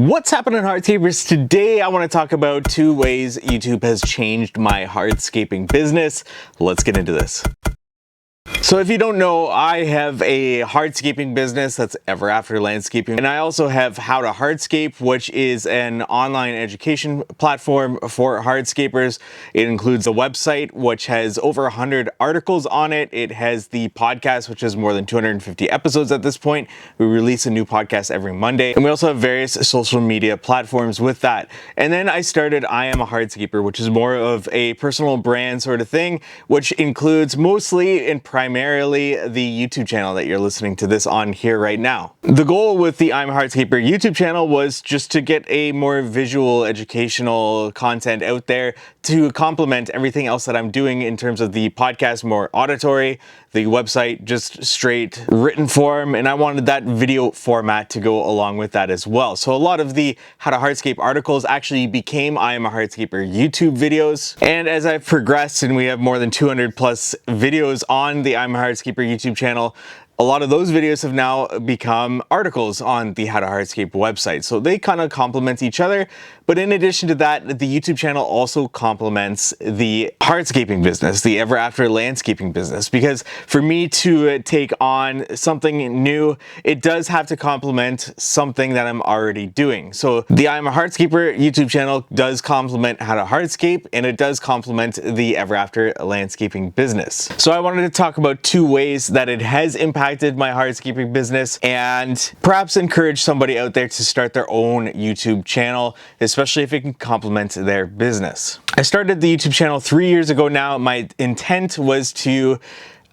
What's happening, Hardscapers? Today I want to talk about 2 ways YouTube has changed my hardscaping business. Let's get into this. So if you don't know, I have a hardscaping business that's Ever After Landscaping, and I also have How to Hardscape, which is an online education platform for hardscapers. It includes a website which has over 100 articles on it. It has the podcast, which has more than 250 episodes at this point. We release a new podcast every Monday, and we also have various social media platforms with that. And then I started I Am a Hardscaper, which is more of a personal brand sort of thing, which includes mostly and primarily the YouTube channel that you're listening to this on here right now. The goal with the I'm a Hardscaper YouTube channel was just to get a more visual educational content out there to complement everything else that I'm doing in terms of the podcast, more auditory, the website just straight written form, and I wanted that video format to go along with that as well. So a lot of the How to Hardscape articles actually became I Am a Hardscaper YouTube videos, and as I've progressed and we have more than 200 plus videos on the I'm a Hardscaper YouTube channel, a lot of those videos have now become articles on the How to Hardscape website. So they kind of complement each other. But in addition to that, the YouTube channel also complements the hardscaping business, the Ever After Landscaping business. Because for me to take on something new, it does have to complement something that I'm already doing. So the I'm a Hardscaper YouTube channel does complement How to Hardscape, and it does complement the Ever After Landscaping business. So I wanted to talk about 2 ways that it has impacted my hardscaping business, and perhaps encourage somebody out there to start their own YouTube channel, especially if it can complement their business. I started the YouTube channel 3 years ago now. My intent was to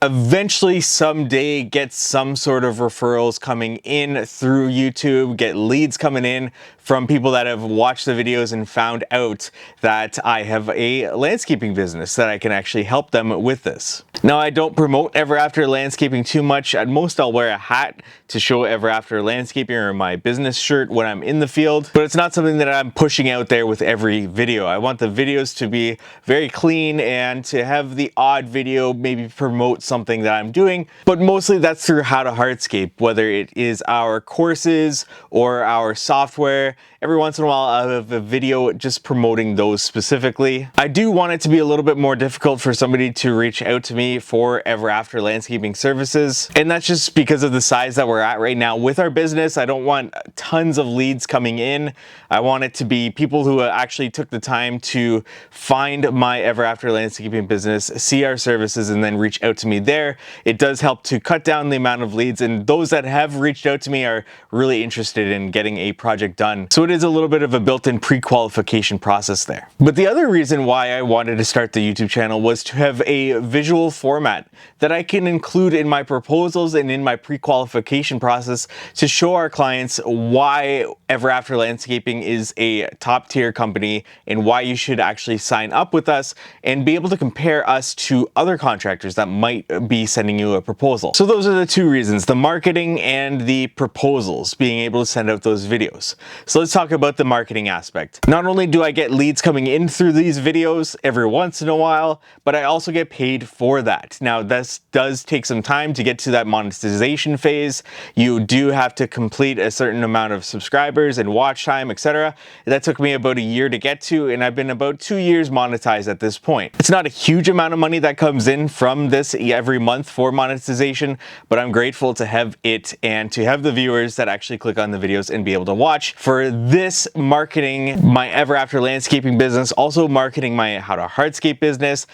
eventually someday get some sort of referrals coming in through YouTube, get leads coming in from people that have watched the videos and found out that I have a landscaping business, that I can actually help them with this. Now, I don't promote Ever After Landscaping too much. At most, I'll wear a hat to show Ever After Landscaping or my business shirt when I'm in the field, but it's not something that I'm pushing out there with every video. I want the videos to be very clean and to have the odd video maybe promote something that I'm doing, but mostly that's through How to Hardscape, whether it is our courses or our software. Every once in a while I have a video just promoting those specifically. I do want it to be a little bit more difficult for somebody to reach out to me for Ever After Landscaping services, and that's just because of the size that we're at right now with our business. I don't want tons of leads coming in. I want it to be people who actually took the time to find my Ever After Landscaping business, see our services, and then reach out to me there. It does help to cut down the amount of leads, and those that have reached out to me are really interested in getting a project done. So it is a little bit of a built-in pre-qualification process there. But the other reason why I wanted to start the YouTube channel was to have a visual format that I can include in my proposals and in my pre-qualification process to show our clients why Ever After Landscaping is a top-tier company and why you should actually sign up with us and be able to compare us to other contractors that might be sending you a proposal. So those are the 2 reasons, the marketing and the proposals, being able to send out those videos. So let's talk about the marketing aspect. Not only do I get leads coming in through these videos every once in a while, but I also get paid for that. Now, this does take some time to get to that monetization phase. You do have to complete a certain amount of subscribers and watch time, etc. That took me about a year to get to, and I've been about 2 years monetized at this point. It's not a huge amount of money that comes in from this every month for monetization, but I'm grateful to have it and to have the viewers that actually click on the videos and be able to watch. For this marketing my Ever After Landscaping business, also marketing my How to Hardscape business,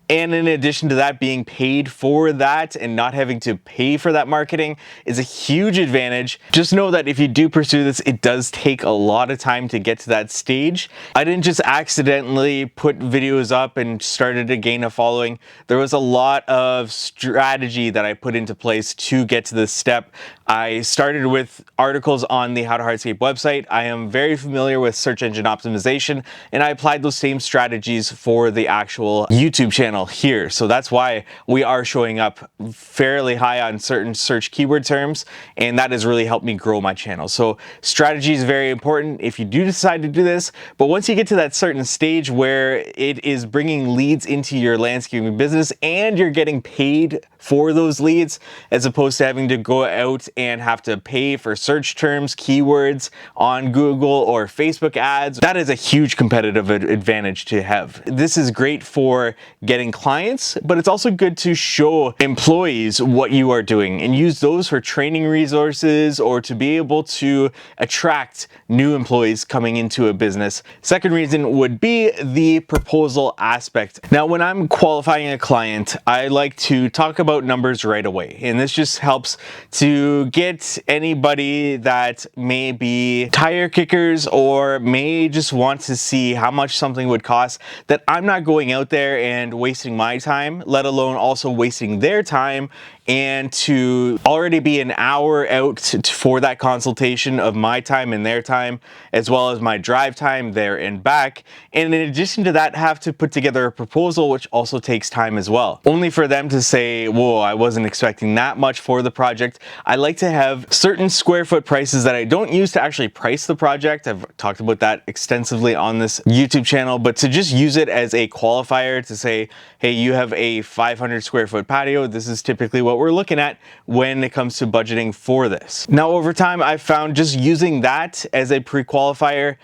and in addition to that, being paid for that and not having to pay for that marketing is a huge advantage. Just know that if you do pursue this, it does take a lot of time to get to that stage. I didn't just accidentally put videos up and started to gain a following. There was a lot of strategy that I put into place to get to this step. I started with articles on the How to Hardscape website. I am very familiar with search engine optimization, and I applied those same strategies for the actual YouTube channel here. So that's why we are showing up fairly high on certain search keyword terms, and that has really helped me grow my channel. So strategy is very important if you do decide to do this, but once you get to that certain stage where it is bringing leads into your landscaping business and you're getting paid for those leads, as opposed to having to go out and have to pay for search terms, keywords on Google or Facebook ads. That is a huge competitive advantage to have. This is great for getting clients, but it's also good to show employees what you are doing and use those for training resources or to be able to attract new employees coming into a business. Second reason would be the proposal aspect. Now, when I'm qualifying a client, I like to talk about numbers right away. And this just helps to get anybody that may be tire kickers or may just want to see how much something would cost, that I'm not going out there and wasting my time, let alone also wasting their time, and to already be an hour out for that consultation of my time and their time, as well as my drive time there and back. And in addition to that, have to put together a proposal, which also takes time as well. Only for them to say, whoa, I wasn't expecting that much for the project. I like to have certain square foot prices that I don't use to actually price the project. I've talked about that extensively on this YouTube channel, but to just use it as a qualifier to say, hey, you have a 500 square foot patio. This is typically what we're looking at when it comes to budgeting for this. Now, over time, I've found just using that as a pre-qualifier,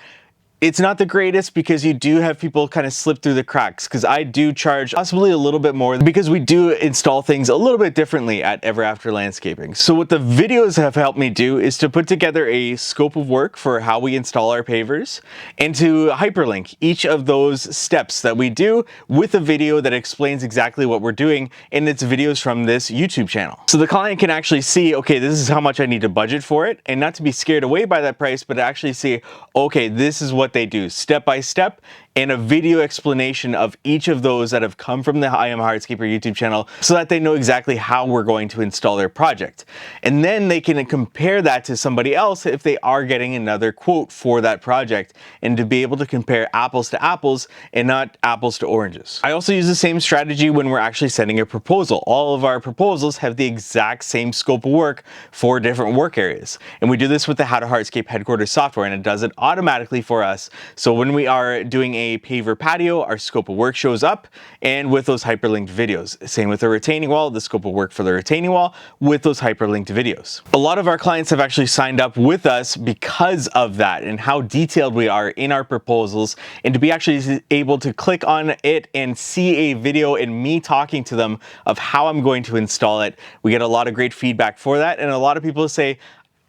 it's not the greatest because you do have people kind of slip through the cracks, because I do charge possibly a little bit more because we do install things a little bit differently at Ever After Landscaping. So what the videos have helped me do is to put together a scope of work for how we install our pavers and to hyperlink each of those steps that we do with a video that explains exactly what we're doing, and it's videos from this YouTube channel. So the client can actually see, okay, this is how much I need to budget for it, and not to be scared away by that price, but actually see, okay, this is what they do step by step, and a video explanation of each of those that have come from the I Am Hardscaper YouTube channel, so that they know exactly how we're going to install their project. And then they can compare that to somebody else if they are getting another quote for that project, and to be able to compare apples to apples and not apples to oranges. I also use the same strategy when we're actually sending a proposal. All of our proposals have the exact same scope of work for different work areas. And we do this with the How to Hardscape headquarters software, and it does it automatically for us. So when we are doing a paver patio, our scope of work shows up, and with those hyperlinked videos. Same with the retaining wall, the scope of work for the retaining wall with those hyperlinked videos. A lot of our clients have actually signed up with us because of that and how detailed we are in our proposals, and to be actually able to click on it and see a video and me talking to them of how I'm going to install it. We get a lot of great feedback for that, and a lot of people say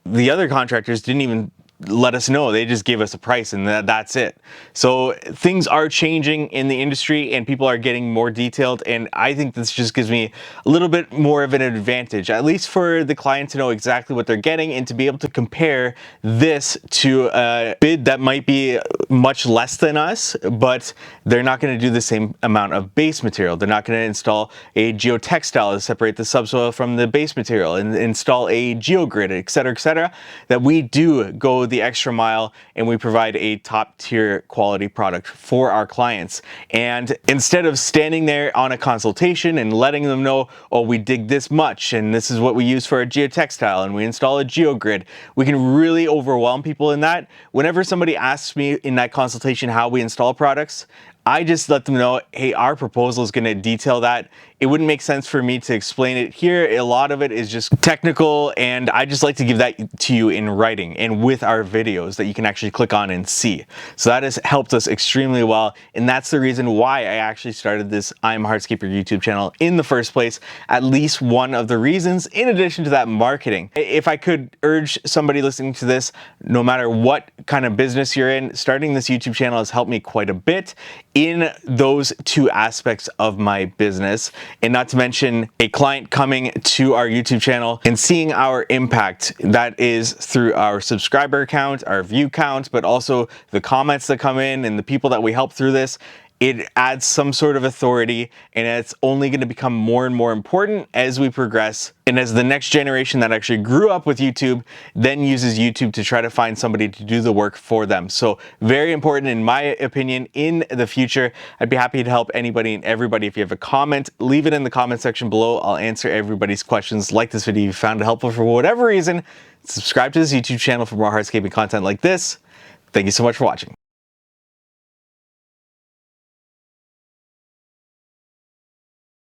the other contractors didn't even let us know. They just gave us a price and that's it. So things are changing in the industry and people are getting more detailed, and I think this just gives me a little bit more of an advantage, at least for the client to know exactly what they're getting and to be able to compare this to a bid that might be much less than us, but they're not going to do the same amount of base material. They're not going to install a geotextile to separate the subsoil from the base material and install a geogrid, etc., that we do go the extra mile and we provide a top tier quality product for our clients. And instead of standing there on a consultation and letting them know, oh, we dig this much and this is what we use for a geotextile and we install a geogrid, we can really overwhelm people in that. Whenever somebody asks me in that consultation how we install products, I just let them know, hey, our proposal is going to detail that. It wouldn't make sense for me to explain it here. A lot of it is just technical, and I just like to give that to you in writing and with our videos that you can actually click on and see. So that has helped us extremely well, and that's the reason why I actually started this I'm Hardscaper YouTube channel in the first place. At least one of the reasons, in addition to that, marketing. If I could urge somebody listening to this, no matter what kind of business you're in, starting this YouTube channel has helped me quite a bit in those two aspects of my business. And not to mention a client coming to our YouTube channel and seeing our impact. That is through our subscriber count, our view count, but also the comments that come in and the people that we help through this. It adds some sort of authority, and it's only going to become more and more important as we progress, and as the next generation that actually grew up with YouTube then uses YouTube to try to find somebody to do the work for them. So very important in my opinion in the future. I'd be happy to help anybody and everybody. If you have a comment, leave it in the comment section below. I'll answer everybody's questions. Like this video if you found it helpful for whatever reason. Subscribe to this YouTube channel for more hardscaping content like this. Thank you so much for watching.